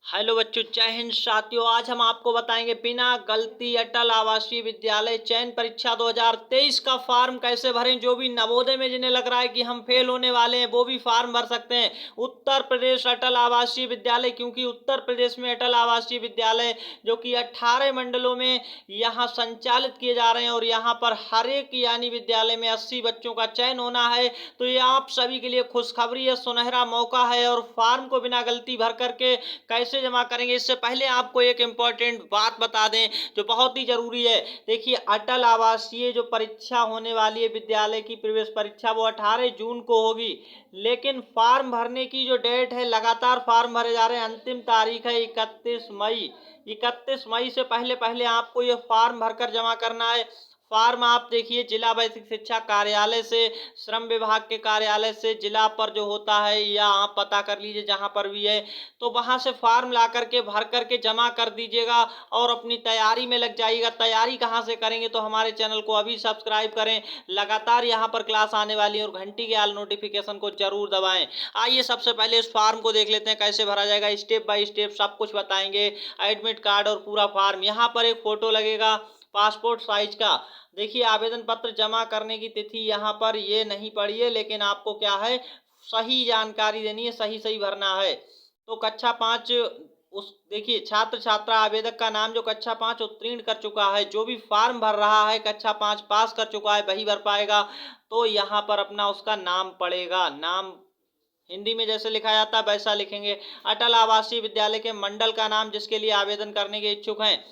Hello बच्चों, जय हिंद साथियों। आज हम आपको बताएंगे बिना गलती अटल आवासीय विद्यालय चयन परीक्षा 2023 का फॉर्म कैसे भरें। जो भी नवोदय में जिन्हें लग रहा है कि हम फेल होने वाले हैं वो भी फॉर्म भर सकते हैं। उत्तर प्रदेश अटल आवासीय विद्यालय, क्योंकि उत्तर प्रदेश में अटल आवासीय विद्यालय जो कि 18 मंडलों में यहाँ संचालित किए जा रहे हैं और यहाँ पर हर एक यानी विद्यालय में 80 बच्चों का चयन होना है। तो ये आप सभी के लिए खुशखबरी है, सुनहरा मौका है। और फॉर्म को बिना गलती भर करके कैसे जमा करेंगे, इससे पहले आपको एक इंपॉर्टेंट बात बता दें जो बहुत ही जरूरी है। देखिए, अटल आवासीय जो परीक्षा होने वाली है विद्यालय की प्रवेश परीक्षा, वो 18 जून को होगी। लेकिन फॉर्म भरने की जो डेट है, लगातार फॉर्म भरे जा रहे हैं। अंतिम तारीख है 31 मई। 31 मई से पहले पहले आपको ये फॉर्म भरकर जमा करना है। फॉर्म आप देखिए जिला बेसिक शिक्षा कार्यालय से, श्रम विभाग के कार्यालय से, जिला पर जो होता है, या आप पता कर लीजिए जहां पर भी है, तो वहां से फॉर्म ला करके भर करके जमा कर दीजिएगा और अपनी तैयारी में लग जाइएगा। तैयारी कहां से करेंगे, तो हमारे चैनल को अभी सब्सक्राइब करें। लगातार यहां पर क्लास आने वाली है और घंटी के आल नोटिफिकेशन को जरूर दबाएं। आइए सबसे पहले इस फॉर्म को देख लेते हैं कैसे भरा जाएगा। स्टेप बाय स्टेप सब कुछ बताएंगे। एडमिट कार्ड और पूरा फॉर्म, यहाँ पर एक फोटो लगेगा पासपोर्ट साइज का। देखिए, आवेदन पत्र जमा करने की तिथि यहाँ पर ये नहीं पड़ी है, लेकिन आपको क्या है, सही जानकारी देनी है, सही सही भरना है। तो कक्षा 5 उस देखिए, छात्र छात्रा आवेदक का नाम जो कक्षा 5 उत्तीर्ण कर चुका है, जो भी फॉर्म भर रहा है कक्षा 5 पास कर चुका है वही भर पाएगा। तो यहाँ पर अपना उसका नाम पड़ेगा। नाम हिंदी में जैसे लिखा जाता है वैसा लिखेंगे। अटल आवासीय विद्यालय के मंडल का नाम जिसके लिए आवेदन करने के इच्छुक हैं,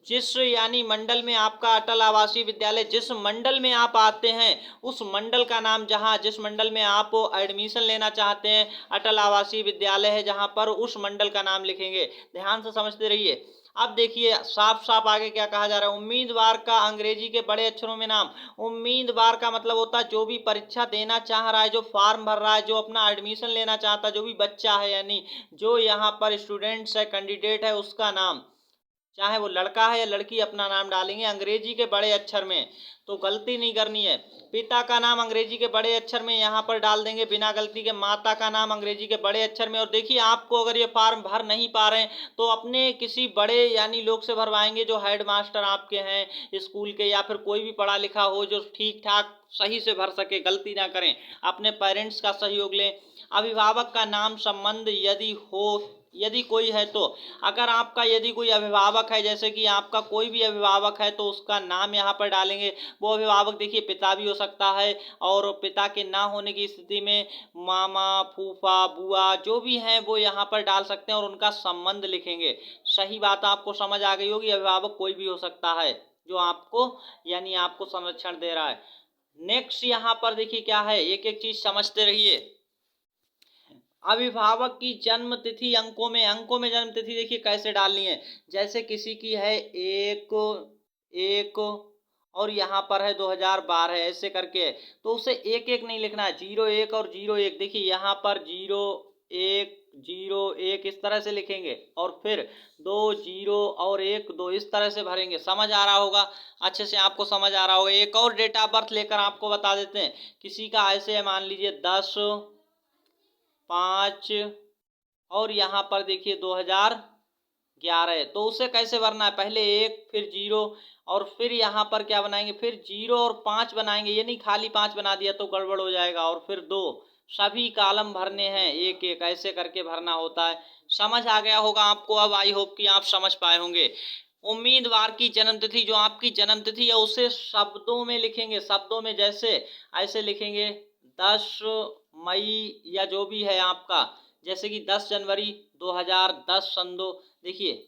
जिस यानी मंडल में आपका अटल आवासीय विद्यालय, जिस मंडल में आप आते हैं उस मंडल का नाम, जहां जिस मंडल में आप एडमिशन लेना चाहते हैं, अटल आवासीय विद्यालय है जहां पर, उस मंडल का नाम लिखेंगे। ध्यान से समझते रहिए। अब देखिए साफ साफ आगे क्या कहा जा रहा है। उम्मीदवार का अंग्रेजी के बड़े अक्षरों में नाम। उम्मीदवार का मतलब होता है जो भी परीक्षा देना चाह रहा है, जो फॉर्म भर रहा है, जो अपना एडमिशन लेना चाहता है, जो भी बच्चा है, यानी जो यहाँ पर स्टूडेंट्स है, कैंडिडेट है, उसका नाम, चाहे वो लड़का है या लड़की, अपना नाम डालेंगे अंग्रेजी के बड़े अक्षर में। तो गलती नहीं करनी है। पिता का नाम अंग्रेजी के बड़े अक्षर में यहाँ पर डाल देंगे बिना गलती के। माता का नाम अंग्रेजी के बड़े अक्षर में। और देखिए, आपको अगर ये फॉर्म भर नहीं पा रहे हैं तो अपने किसी बड़े यानी लोग से भरवाएंगे, जो हेड मास्टर आपके हैं स्कूल के, या फिर कोई भी पढ़ा लिखा हो जो ठीक ठाक सही से भर सके, गलती ना करें। अपने पेरेंट्स का सहयोग लें। अभिभावक का नाम संबंध यदि हो, यदि कोई है तो, अगर आपका यदि कोई अभिभावक है, जैसे कि आपका कोई भी अभिभावक है, तो उसका नाम यहाँ पर डालेंगे। वो अभिभावक देखिए पिता भी हो सकता है, और पिता के ना होने की स्थिति में मामा, फूफा, बुआ जो भी हैं वो यहाँ पर डाल सकते हैं और उनका संबंध लिखेंगे। सही बात आपको समझ आ गई होगी। अभिभावक कोई भी हो सकता है जो आपको यानी आपको संरक्षण दे रहा है। नेक्स्ट यहाँ पर देखिए क्या है, एक एक चीज समझते रहिए। अभिभावक की जन्म तिथि अंकों में जन्म तिथि देखिए कैसे डालनी है। जैसे किसी की है 1 1 और यहाँ पर है 2012 ऐसे करके है, तो उसे एक एक नहीं लिखना है। 01 और 01, देखिए यहाँ पर 01 01 इस तरह से लिखेंगे, और फिर 20 और 12 इस तरह से भरेंगे। समझ आ रहा होगा, अच्छे से आपको समझ आ रहा होगा। एक और डेट ऑफ बर्थ लेकर आपको बता देते हैं। किसी का ऐसे है, मान लीजिए 10/5 और यहाँ पर देखिए 2011, तो उसे कैसे भरना है, पहले 1 फिर 0 और फिर यहाँ पर क्या बनाएंगे, फिर 0 और 5 बनाएंगे। ये नहीं खाली 5 बना दिया तो गड़बड़ हो जाएगा। और फिर 2, सभी कॉलम भरने हैं एक एक, ऐसे करके भरना होता है। समझ आ गया होगा आपको। अब आई होप कि आप समझ पाए होंगे। उम्मीदवार की जन्म तिथि, जो आपकी जन्म तिथि है उसे शब्दों में लिखेंगे। शब्दों में जैसे ऐसे लिखेंगे 10 मई, या जो भी है आपका, जैसे कि 10 जनवरी 2010 सन 2। देखिए,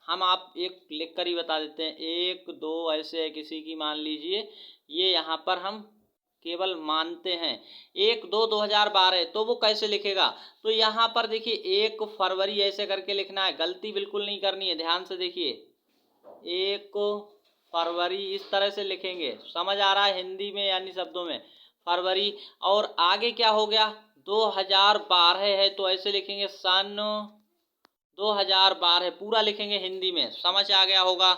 हम आप एक लिख कर ही बता देते हैं। 1 2 ऐसे है किसी की, मान लीजिए ये यहाँ पर हम केवल मानते हैं 1 2 2012, तो वो कैसे लिखेगा, तो यहाँ पर देखिए 1 फरवरी ऐसे करके लिखना है। गलती बिल्कुल नहीं करनी है, ध्यान से देखिए। 1 फरवरी इस तरह से लिखेंगे। समझ आ रहा है हिंदी में यानी शब्दों में, फरवरी। और आगे क्या हो गया, 2012 है तो ऐसे लिखेंगे सन 2012 पूरा लिखेंगे हिंदी में। समझ आ गया होगा।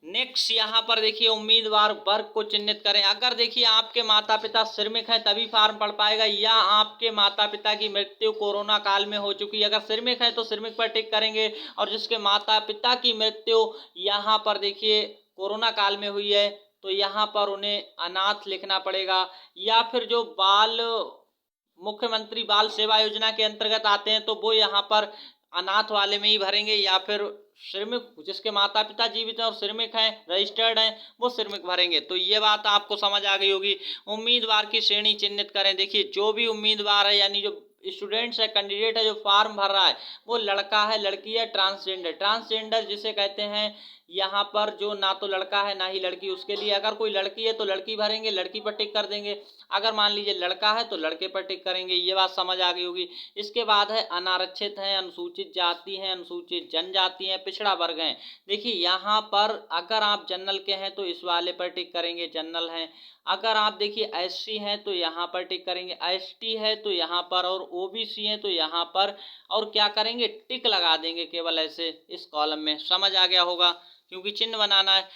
नेक्स्ट यहाँ पर देखिए उम्मीदवार वर्ग को चिन्हित करें। अगर देखिए आपके माता पिता श्रमिक हैं तभी फार्म पढ़ पाएगा, या आपके माता पिता की मृत्यु कोरोना काल में हो चुकी है। अगर श्रमिक है तो श्रमिक पर टिक करेंगे, और जिसके माता पिता की मृत्यु यहाँ पर देखिए कोरोना काल में हुई है तो यहाँ पर उन्हें अनाथ लिखना पड़ेगा। या फिर जो मुख्यमंत्री बाल सेवा योजना के अंतर्गत आते हैं तो वो यहाँ पर अनाथ वाले में ही भरेंगे, या फिर श्रमिक जिसके माता पिता जीवित हैं और श्रमिक हैं रजिस्टर्ड हैं वो श्रमिक भरेंगे। तो ये बात आपको समझ आ गई होगी। उम्मीदवार की श्रेणी चिन्हित करें। देखिए जो भी उम्मीदवार है यानी जो स्टूडेंट्स है, कैंडिडेट है, जो फॉर्म भर रहा है वो लड़का है, लड़की है, ट्रांसजेंडर। ट्रांसजेंडर जिसे कहते हैं यहाँ पर जो ना तो लड़का है ना ही लड़की, उसके लिए अगर कोई लड़की है तो लड़की भरेंगे, लड़की पर टिक कर देंगे। अगर मान लीजिए लड़का है तो लड़के पर टिक करेंगे। ये बात समझ आ गई होगी। इसके बाद है अनारक्षित हैं, अनुसूचित जाति हैं, अनुसूचित जनजाति हैं, पिछड़ा वर्ग हैं। देखिए यहाँ पर अगर आप जनरल के हैं तो इस वाले पर टिक करेंगे, जनरल हैं। अगर आप देखिए एससी हैं तो यहाँ पर टिक करेंगे, एसटी है तो यहाँ पर, और ओबीसी हैं तो यहाँ पर, और क्या करेंगे टिक लगा देंगे केवल ऐसे इस कॉलम में। समझ आ गया होगा क्योंकि चिन्ह बनाना है।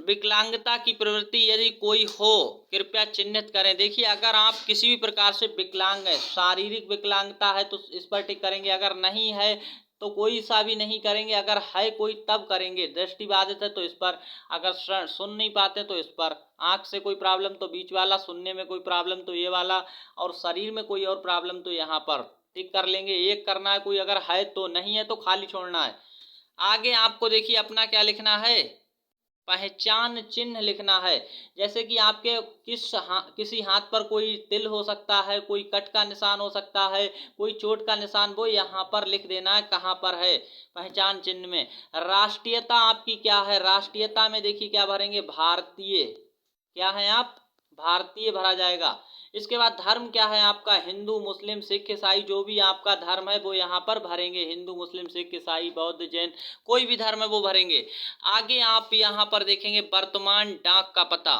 विकलांगता की प्रवृत्ति यदि कोई हो कृपया चिन्हित करें। देखिए अगर आप किसी भी प्रकार से विकलांग है, शारीरिक विकलांगता है तो इस पर टिक करेंगे, अगर नहीं है तो कोई सा भी नहीं करेंगे, अगर है कोई तब करेंगे। दृष्टिबाधित है तो इस पर, अगर सुन नहीं पाते तो इस पर, आंख से कोई प्रॉब्लम तो बीच वाला, सुनने में कोई प्रॉब्लम तो ये वाला, और शरीर में कोई और प्रॉब्लम तो यहाँ पर टिक कर लेंगे। एक करना है, कोई अगर है तो, नहीं है तो खाली छोड़ना है। आगे आपको देखिए अपना क्या लिखना है, पहचान चिन्ह लिखना है। जैसे कि आपके किसी हाथ पर कोई तिल हो सकता है, कोई कट का निशान हो सकता है, कोई चोट का निशान, वो यहाँ पर लिख देना है कहाँ पर है पहचान चिन्ह में। राष्ट्रीयता आपकी क्या है, राष्ट्रीयता में देखिए क्या भरेंगे, भारतीय। क्या है आप, भारतीय भरा जाएगा। इसके बाद धर्म क्या है आपका, हिंदू, मुस्लिम, सिख, ईसाई, जो भी आपका धर्म है वो यहाँ पर भरेंगे। हिंदू, मुस्लिम, सिख, ईसाई, बौद्ध, जैन, कोई भी धर्म है वो भरेंगे। आगे आप यहाँ पर देखेंगे वर्तमान डाक का पता।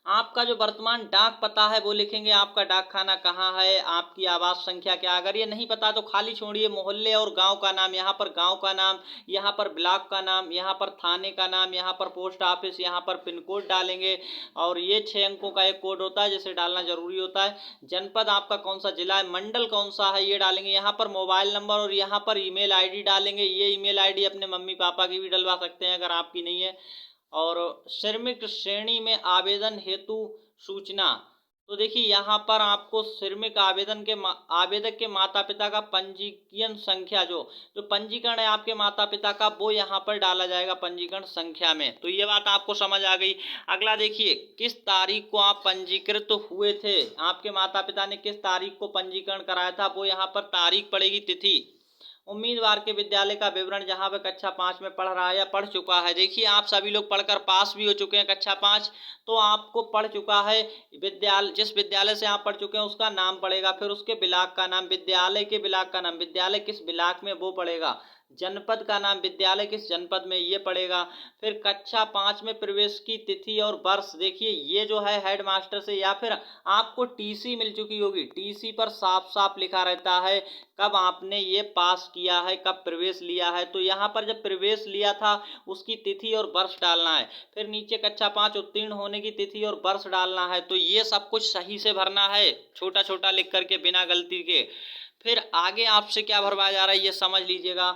आपका जो वर्तमान डाक पता है वो लिखेंगे, आपका डाक खाना कहाँ है, आपकी आवास संख्या क्या। अगर ये नहीं पता तो खाली छोड़िए। मोहल्ले और गांव का नाम, यहाँ पर गांव का नाम, यहाँ पर ब्लॉक का नाम, यहाँ पर थाने का नाम, यहाँ पर पोस्ट ऑफिस, यहाँ पर पिन कोड डालेंगे। और ये 6 अंकों का एक कोड होता है जिसे डालना जरूरी होता है। जनपद आपका कौन सा जिला है, मंडल कौन सा है ये डालेंगे। यहाँ पर मोबाइल नंबर और यहाँ पर ईमेल आईडी डालेंगे। ये ईमेल आईडी अपने मम्मी पापा की भी डलवा सकते हैं अगर आपकी नहीं है। और श्रमिक श्रेणी में आवेदन हेतु सूचना, तो देखिए यहाँ पर आपको श्रमिक आवेदक के माता पिता का पंजीकरण संख्या, जो जो पंजीकरण है आपके माता पिता का वो यहाँ पर डाला जाएगा पंजीकरण संख्या में। तो ये बात आपको समझ आ गई। अगला देखिए, किस तारीख को आप पंजीकृत हुए थे, आपके माता पिता ने किस तारीख को पंजीकरण कराया था, वो यहाँ पर तारीख पड़ेगी, तिथि। उम्मीदवार के विद्यालय का विवरण, जहां वह कक्षा 5 में पढ़ रहा है या पढ़ चुका है। देखिए आप सभी लोग पढ़कर पास भी हो चुके हैं कक्षा 5, तो आपको पढ़ चुका है विद्यालय, जिस विद्यालय से आप पढ़ चुके हैं उसका नाम पड़ेगा, फिर उसके ब्लॉक का नाम, विद्यालय के ब्लॉक का नाम, विद्यालय किस ब्लॉक में वो पड़ेगा, जनपद का नाम, विद्यालय किस जनपद में ये पड़ेगा। फिर कक्षा 5 में प्रवेश की तिथि और वर्ष। देखिए ये जो है हेडमास्टर से या फिर आपको टीसी मिल चुकी होगी, टीसी पर साफ साफ लिखा रहता है कब आपने ये पास किया है, कब प्रवेश लिया है। तो यहाँ पर जब प्रवेश लिया था उसकी तिथि और वर्ष डालना है। फिर नीचे कक्षा 5 उत्तीर्ण होने की तिथि और वर्ष डालना है। तो ये सब कुछ सही से भरना है, छोटा छोटा लिख करके बिना गलती के। फिर आगे आपसे क्या भरवाया जा रहा है ये समझ लीजिएगा।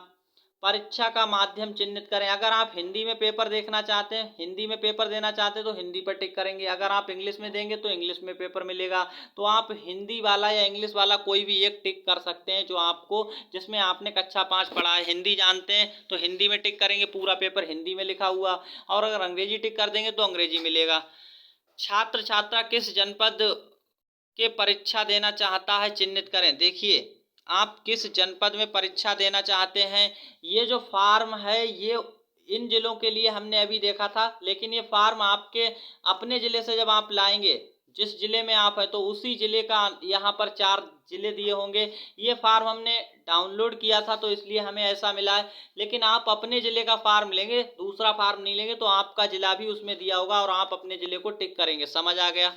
परीक्षा का माध्यम चिन्हित करें। अगर आप हिंदी में पेपर देखना चाहते हैं, हिंदी में पेपर देना चाहते हैं तो हिंदी पर टिक करेंगे। अगर आप इंग्लिश में देंगे तो इंग्लिश में पेपर मिलेगा। तो आप हिंदी वाला या इंग्लिश वाला कोई भी एक टिक कर सकते हैं जो आपको, जिसमें आपने कक्षा 5 पढ़ा है, हिंदी जानते हैं तो हिंदी में टिक करेंगे, पूरा पेपर हिंदी में लिखा हुआ। और अगर अंग्रेजी टिक कर देंगे तो अंग्रेजी मिलेगा। छात्र छात्रा किस जनपद के परीक्षा देना चाहता है चिन्हित करें। देखिए आप किस जनपद में परीक्षा देना चाहते हैं, ये जो फार्म है ये इन जिलों के लिए हमने अभी देखा था, लेकिन ये फार्म आपके अपने जिले से जब आप लाएंगे, जिस जिले में आप है तो उसी जिले का, यहाँ पर 4 जिले दिए होंगे। ये फार्म हमने डाउनलोड किया था तो इसलिए हमें ऐसा मिला है, लेकिन आप अपने जिले का फार्म लेंगे, दूसरा फार्म नहीं लेंगे, तो आपका जिला भी उसमें दिया होगा और आप अपने जिले को टिक करेंगे। समझ आ गया।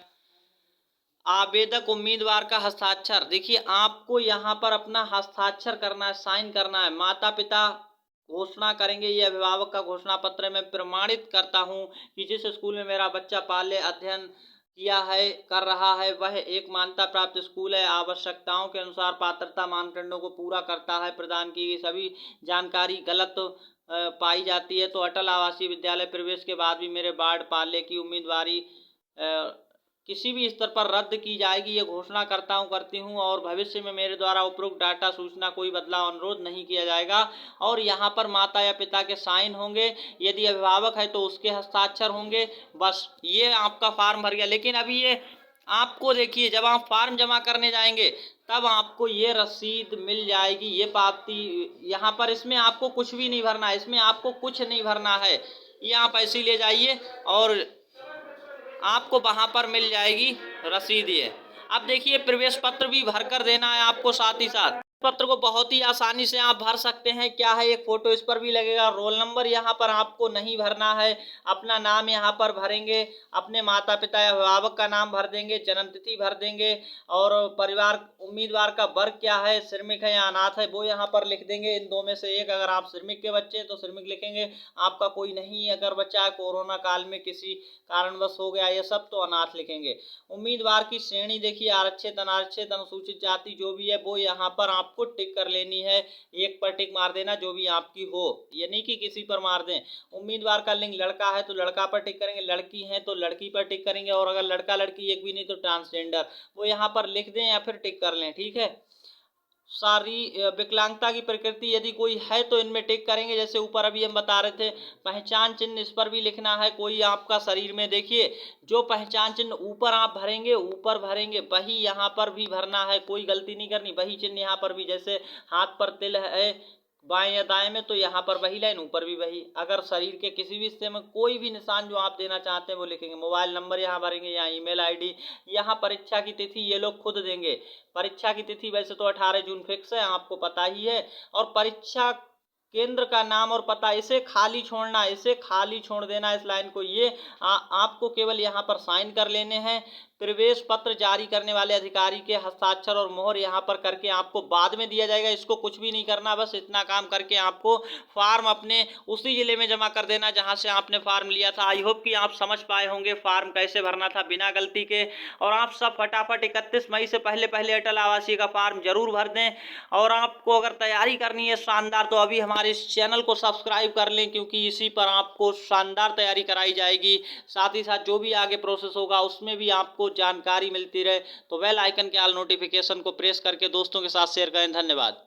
आवेदक उम्मीदवार का हस्ताक्षर। देखिए आपको यहाँ पर अपना हस्ताक्षर करना है, साइन करना है। माता पिता घोषणा करेंगे। ये अभिभावक का घोषणा पत्र मैं प्रमाणित करता हूँ कि जिस स्कूल में मेरा बच्चा बाल्य अध्ययन किया है, कर रहा है, वह एक मान्यता प्राप्त स्कूल है, आवश्यकताओं के अनुसार पात्रता मानदंडों को पूरा करता है, प्रदान की गई सभी जानकारी गलत पाई जाती है तो अटल आवासीय विद्यालय प्रवेश के बाद भी मेरे वार्ड पाल्य की उम्मीदवारी किसी भी स्तर पर रद्द की जाएगी। ये घोषणा करती हूँ और भविष्य में मेरे द्वारा उपरोक्त डाटा सूचना कोई बदलाव अनुरोध नहीं किया जाएगा। और यहाँ पर माता या पिता के साइन होंगे, यदि अभिभावक है तो उसके हस्ताक्षर होंगे। बस ये आपका फॉर्म भर गया। लेकिन अभी ये आपको देखिए, जब आप फॉर्म जमा करने जाएंगे तब आपको ये रसीद मिल जाएगी, ये पावती। यहाँ पर इसमें आपको कुछ भी नहीं भरना है, इसमें आपको कुछ नहीं भरना है। ये आप ऐसे ही ले जाइए और आपको वहां पर मिल जाएगी रसीद। ये अब देखिए, प्रवेश पत्र भी भर कर देना है आपको। साथ ही साथ पत्र को बहुत ही आसानी से आप भर सकते हैं। क्या है, एक फोटो इस पर भी लगेगा। रोल नंबर यहाँ पर आपको नहीं भरना है, अपना नाम यहाँ पर भरेंगे, अपने माता पिता या अभिभावक का नाम भर देंगे, जन्म तिथि भर देंगे और परिवार उम्मीदवार का वर्ग क्या है, श्रमिक है या अनाथ है, वो यहाँ पर लिख देंगे। इन दो में से एक, अगर आप श्रमिक के बच्चे हैं तो श्रमिक लिखेंगे, आपका कोई नहीं अगर बच्चा कोरोना काल में किसी कारणवश हो गया ये सब, तो अनाथ लिखेंगे। उम्मीदवार की श्रेणी देखिए, आरक्षित, अनारक्षित, अनुसूचित जाति जो भी है वो यहाँ पर आपको टिक कर लेनी है। एक पर टिक मार देना जो भी आपकी हो, ये नहीं कि किसी पर मार दें। उम्मीदवार का लिंग लड़का है तो लड़का पर टिक करेंगे, लड़की है तो लड़की पर टिक करेंगे, और अगर लड़का लड़की एक भी नहीं तो ट्रांसजेंडर, वो यहाँ पर लिख दें या फिर टिक कर लें। ठीक है। सारी विकलांगता की प्रकृति यदि कोई है तो इनमें टिक करेंगे। जैसे ऊपर अभी हम बता रहे थे, पहचान चिन्ह इस पर भी लिखना है। कोई आपका शरीर में देखिए, जो पहचान चिन्ह ऊपर आप भरेंगे, ऊपर भरेंगे वही यहाँ पर भी भरना है, कोई गलती नहीं करनी। वही चिन्ह यहाँ पर भी, जैसे हाथ पर तिल है बाएं या दाएं में, तो यहाँ पर वही लाइन, ऊपर भी वही। अगर शरीर के किसी भी हिस्से में कोई भी निशान जो आप देना चाहते हैं वो लिखेंगे। मोबाइल नंबर यहाँ भरेंगे, यहाँ ईमेल आईडी, यहाँ परीक्षा की तिथि ये लोग खुद देंगे। परीक्षा की तिथि वैसे तो 18 जून फिक्स है, आपको पता ही है। और परीक्षा केंद्र का नाम और पता, इसे खाली छोड़ना, इसे खाली छोड़ देना इस लाइन को। ये आपको केवल यहाँ पर साइन कर लेने हैं। प्रवेश पत्र जारी करने वाले अधिकारी के हस्ताक्षर और मोहर यहाँ पर करके आपको बाद में दिया जाएगा। इसको कुछ भी नहीं करना, बस इतना काम करके आपको फॉर्म अपने उसी जिले में जमा कर देना जहाँ से आपने फॉर्म लिया था। आई होप कि आप समझ पाए होंगे फॉर्म कैसे भरना था बिना गलती के। और आप सब फटाफट 31 मई से पहले पहले अटल आवासीय का फॉर्म जरूर भर दें। और आपको अगर तैयारी करनी है शानदार, तो अभी हमारे इस चैनल को सब्सक्राइब कर लें, क्योंकि इसी पर आपको शानदार तैयारी कराई जाएगी। साथ ही साथ जो भी आगे प्रोसेस होगा उसमें भी आपको जानकारी मिलती रहे, तो बेल आइकन के ऑल नोटिफिकेशन को प्रेस करके दोस्तों के साथ शेयर करें। धन्यवाद।